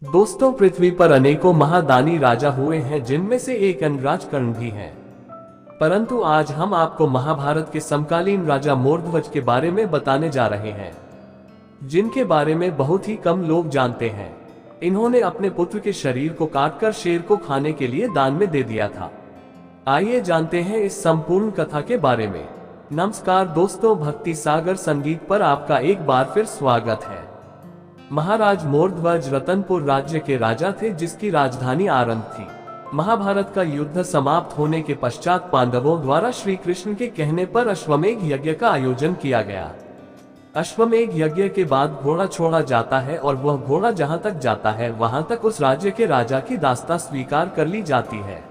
दोस्तों, पृथ्वी पर अनेकों महादानी राजा हुए हैं, जिनमें से एक अनराज कर्ण भी है। परंतु आज हम आपको महाभारत के समकालीन राजा मोरध्वज के बारे में बताने जा रहे हैं, जिनके बारे में बहुत ही कम लोग जानते हैं। इन्होंने अपने पुत्र के शरीर को काटकर शेर को खाने के लिए दान में दे दिया था। आइए जानते हैं इस संपूर्ण कथा के बारे में। नमस्कार दोस्तों, भक्ति सागर संगीत पर आपका एक बार फिर स्वागत है। महाराज मोरध्वज रतनपुर राज्य के राजा थे, जिसकी राजधानी आरंग थी। महाभारत का युद्ध समाप्त होने के पश्चात पांडवों द्वारा श्री कृष्ण के कहने पर अश्वमेध यज्ञ का आयोजन किया गया। अश्वमेध यज्ञ के बाद घोड़ा छोड़ा जाता है और वह घोड़ा जहां तक जाता है वहां तक उस राज्य के राजा की दास्ता स्वीकार कर ली जाती है।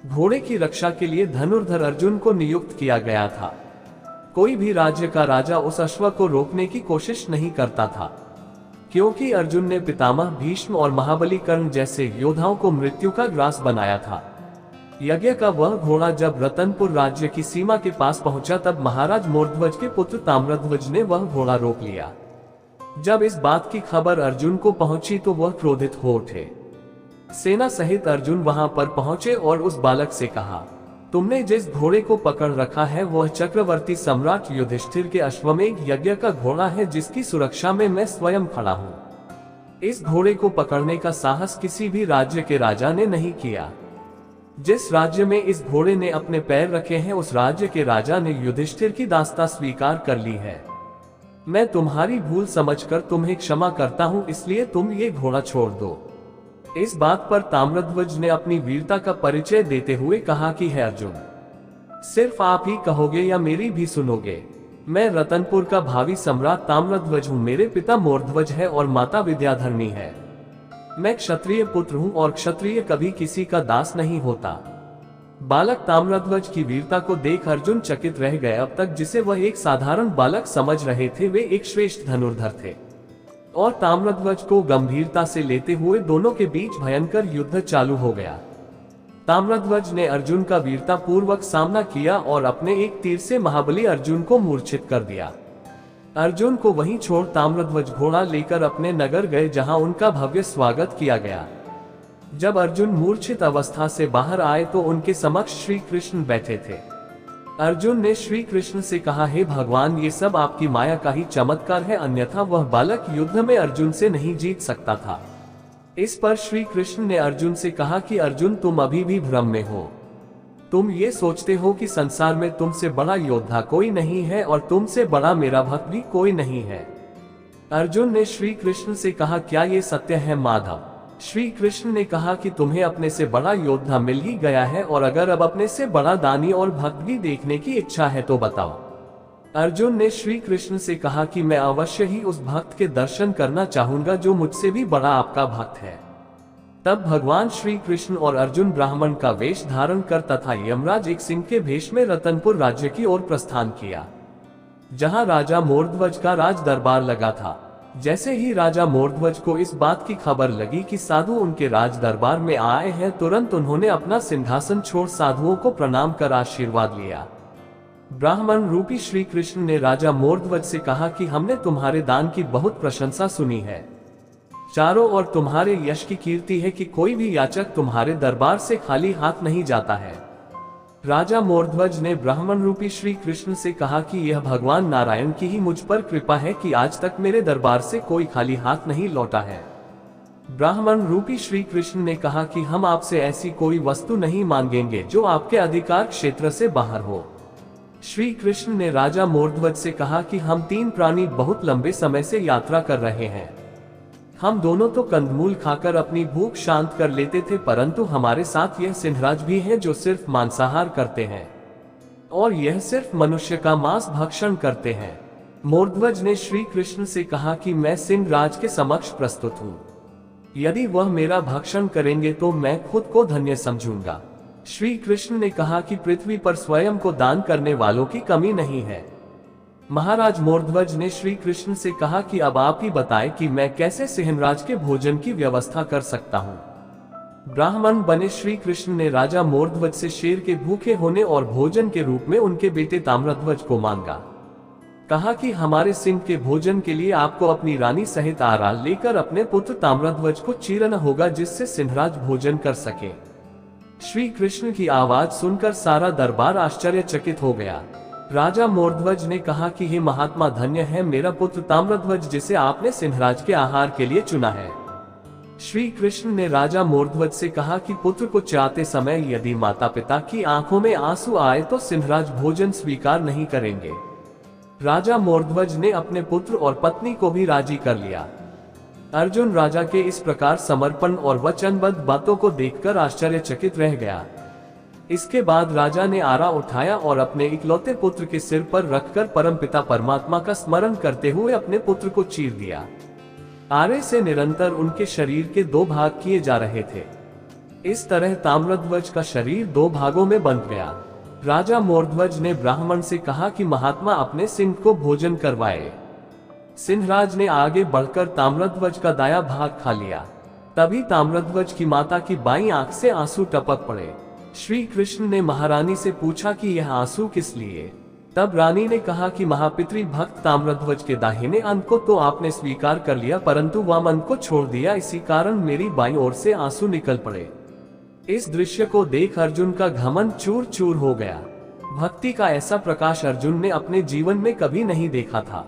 घोड़े की रक्षा के लिए धनुर्धर अर्जुन को नियुक्त किया गया था। कोई भी राज्य का राजा उस अश्व को रोकने की कोशिश नहीं करता था, क्योंकि अर्जुन ने पितामह भीष्म और महाबली कर्ण जैसे योद्धाओं को मृत्यु का ग्रास बनाया था। यज्ञ का वह घोड़ा जब रतनपुर राज्य की सीमा के पास पहुंचा, तब महाराज मोरध्वज के पुत्र ताम्रध्वज ने वह घोड़ा रोक लिया। जब इस बात की खबर अर्जुन को पहुंची तो वह क्रोधित हो उठे। सेना सहित अर्जुन वहां पर पहुंचे और उस बालक से कहा, तुमने जिस घोड़े को पकड़ रखा है वह चक्रवर्ती सम्राट युधिष्ठिर के अश्वमेध यज्ञ का घोड़ा है, जिसकी सुरक्षा में मैं स्वयं खड़ा हूँ। इस घोड़े को पकड़ने का साहस किसी भी राज्य के राजा ने नहीं किया। जिस राज्य में इस घोड़े ने अपने पैर रखे हैं, उस राज्य के राजा ने युधिष्ठिर की दास्ता स्वीकार कर ली है। मैं तुम्हारी भूल समझकर तुम्हें क्षमा करता हूँ, इसलिए तुम ये घोड़ा छोड़ दो। इस बात पर ताम्रध्वज ने अपनी वीरता का परिचय देते हुए कहा कि है अर्जुन, सिर्फ आप ही कहोगे या मेरी भी सुनोगे? मैं रतनपुर का भावी सम्राट ताम्रध्वज हूँ। मेरे पिता मोरध्वज है और माता विद्याधरणी है। मैं क्षत्रिय पुत्र हूँ और क्षत्रिय कभी किसी का दास नहीं होता। बालक ताम्रध्वज की वीरता को देख अर्जुन चकित रह गए। अब तक जिसे वह एक साधारण बालक समझ रहे थे, वे एक श्रेष्ठ धनुर्धर थे और ताम्रध्वज को गंभीरता से लेते हुए दोनों के बीच भयंकर युद्ध चालू हो गया। ताम्रध्वज ने अर्जुन का वीरता पूर्वक सामना किया और अपने एक तीर से महाबली अर्जुन को मूर्छित कर दिया। अर्जुन को वहीं छोड़ ताम्रध्वज घोड़ा लेकर अपने नगर गए, जहां उनका भव्य स्वागत किया गया। जब अर्जुन मूर्छित अवस्था से बाहर आए तो उनके समक्ष श्री कृष्ण बैठे थे। अर्जुन ने श्री कृष्ण से कहा, हे भगवान, ये सब आपकी माया का ही चमत्कार है, अन्यथा वह बालक युद्ध में अर्जुन से नहीं जीत सकता था। इस पर श्री कृष्ण ने अर्जुन से कहा कि अर्जुन, तुम अभी भी भ्रम में हो। तुम ये सोचते हो कि संसार में तुमसे बड़ा योद्धा कोई नहीं है और तुमसे बड़ा मेरा भक्त भी कोई नहीं है। अर्जुन ने श्री कृष्ण से कहा, क्या ये सत्य है माधव? श्री कृष्ण ने कहा कि तुम्हें अपने से बड़ा योद्धा मिल ही गया है, और अगर अब अपने से बड़ा दानी और भक्त भी देखने की इच्छा है तो बताओ। अर्जुन ने श्री कृष्ण से कहा कि मैं अवश्य ही उस भक्त के दर्शन करना चाहूंगा जो मुझसे भी बड़ा आपका भक्त है। तब भगवान श्री कृष्ण और अर्जुन ब्राह्मण का वेश धारण कर तथा यमराज एक सिंह के भेष में रतनपुर राज्य की ओर प्रस्थान किया, जहां राजा मोरध्वज का राज दरबार लगा था। जैसे ही राजा मोरध्वज को इस बात की खबर लगी कि साधु उनके राज दरबार में आए हैं, तुरंत उन्होंने अपना सिंहासन छोड़ साधुओं को प्रणाम कर आशीर्वाद लिया। ब्राह्मण रूपी श्री कृष्ण ने राजा मोरध्वज से कहा कि हमने तुम्हारे दान की बहुत प्रशंसा सुनी है। चारों ओर तुम्हारे यश की कीर्ति है कि कोई भी याचक तुम्हारे दरबार से खाली हाथ नहीं जाता है। राजा मोरध्वज ने ब्राह्मण रूपी श्री कृष्ण से कहा कि यह भगवान नारायण की ही मुझ पर कृपा है कि आज तक मेरे दरबार से कोई खाली हाथ नहीं लौटा है। ब्राह्मण रूपी श्री कृष्ण ने कहा कि हम आपसे ऐसी कोई वस्तु नहीं मांगेंगे जो आपके अधिकार क्षेत्र से बाहर हो। श्री कृष्ण ने राजा मोरध्वज से कहा कि हम तीन प्राणी बहुत लंबे समय से यात्रा कर रहे हैं। हम दोनों तो कंदमूल खाकर अपनी भूख शांत कर लेते थे, परंतु हमारे साथ यह सिंहराज भी हैं जो सिर्फ मांसाहार करते हैं और यह सिर्फ मनुष्य का मांस भक्षण करते हैं। मोरध्वज ने श्री कृष्ण से कहा कि मैं सिंहराज के समक्ष प्रस्तुत हूँ। यदि वह मेरा भक्षण करेंगे तो मैं खुद को धन्य समझूंगा। श्री कृष्ण ने कहा कि पृथ्वी पर स्वयं को दान करने वालों की कमी नहीं है। महाराज मोरध्वज ने श्री कृष्ण से कहा कि अब आप ही बताएं कि मैं कैसे सिंहराज के भोजन की व्यवस्था कर सकता हूँ। ब्राह्मण बने श्री कृष्ण ने राजा मोरध्वज से शेर के भूखे होने और भोजन के रूप में उनके बेटे ताम्रध्वज को मांगा। कहा कि हमारे सिंह के भोजन के लिए आपको अपनी रानी सहित आरा लेकर अपने पुत्र ताम्रध्वज को चीरना होगा, जिससे सिंहराज भोजन कर सके। श्री कृष्ण की आवाज सुनकर सारा दरबार आश्चर्यचकित हो गया। राजा मोरध्वज ने कहा कि हे महात्मा, धन्य है मेरा पुत्र ताम्रध्वज, जिसे आपने सिंहराज के आहार के लिए चुना है। श्री कृष्ण ने राजा मोरध्वज से कहा कि पुत्र को चाहते समय यदि माता पिता की आंखों में आंसू आए तो सिंहराज भोजन स्वीकार नहीं करेंगे। राजा मोरध्वज ने अपने पुत्र और पत्नी को भी राजी कर लिया। अर्जुन राजा के इस प्रकार समर्पण और वचनबद्ध बातों को देखकर आश्चर्यचकित रह गया। इसके बाद राजा ने आरा उठाया और अपने इकलौते पुत्र के सिर पर रखकर परमपिता परमात्मा का स्मरण करते हुए अपने पुत्र को चीर दिया। आरे से निरंतर उनके शरीर के 2 भाग किए जा रहे थे। इस तरह ताम्रध्वज का शरीर 2 भागों में बंट गया। राजा मोरध्वज ने ब्राह्मण से कहा कि महात्मा अपने सिंह को भोजन करवाए। सिंहराज ने आगे बढ़कर ताम्रध्वज का दाया भाग खा लिया। तभी ताम्रध्वज की माता की बाईं आंख से आंसू टपक पड़े। श्री कृष्ण ने महारानी से पूछा कि यह आंसू किस लिए? तब रानी ने कहा कि महापितृ भक्त ताम्रध्वज के दाहिने अंग को तो आपने स्वीकार कर लिया, परंतु वाम अंग को छोड़ दिया, इसी कारण मेरी बाईं ओर से आंसू निकल पड़े। इस दृश्य को देख अर्जुन का घमंड चूर चूर हो गया। भक्ति का ऐसा प्रकाश अर्जुन ने अपने जीवन में कभी नहीं देखा था।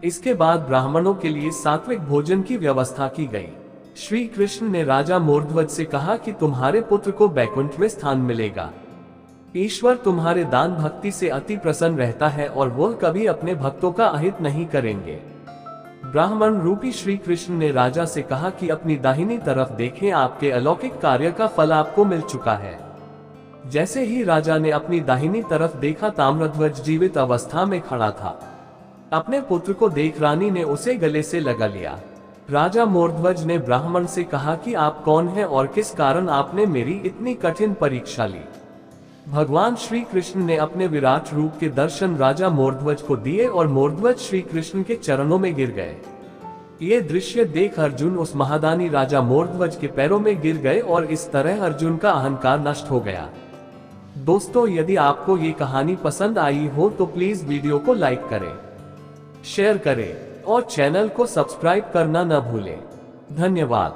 इसके बाद ब्राह्मणों के लिए सात्विक भोजन की व्यवस्था की गई। श्री कृष्ण ने राजा मोरध्वज से कहा कि तुम्हारे पुत्र को बैकुंठ में स्थान मिलेगा। ईश्वर तुम्हारे दान भक्ति से अति प्रसन्न रहता है और वह कभी अपने भक्तों का अहित नहीं करेंगे। ब्राह्मण रूपी श्री कृष्ण ने राजा से कहा कि अपनी दाहिनी तरफ देखें, आपके अलौकिक कार्य का फल आपको मिल चुका है। जैसे ही राजा ने अपनी दाहिनी तरफ देखा, ताम्रध्वज जीवित अवस्था में खड़ा था। अपने पुत्र को देख रानी ने उसे गले से लगा लिया। राजा मोरध्वज ने ब्राह्मण से कहा कि आप कौन हैं और किस कारण आपने मेरी इतनी कठिन परीक्षा ली। भगवान श्री कृष्ण ने अपने विराट रूप के दर्शन राजा मोरध्वज को दिए और मोरध्वज श्री कृष्ण के चरणों में गिर गए। ये दृश्य देख अर्जुन उस महादानी राजा मोरध्वज के पैरों में गिर गए और इस तरह अर्जुन का अहंकार नष्ट हो गया। दोस्तों, यदि आपको ये कहानी पसंद आई हो तो प्लीज वीडियो को लाइक करें, शेयर करें और चैनल को सब्सक्राइब करना न भूलें। धन्यवाद।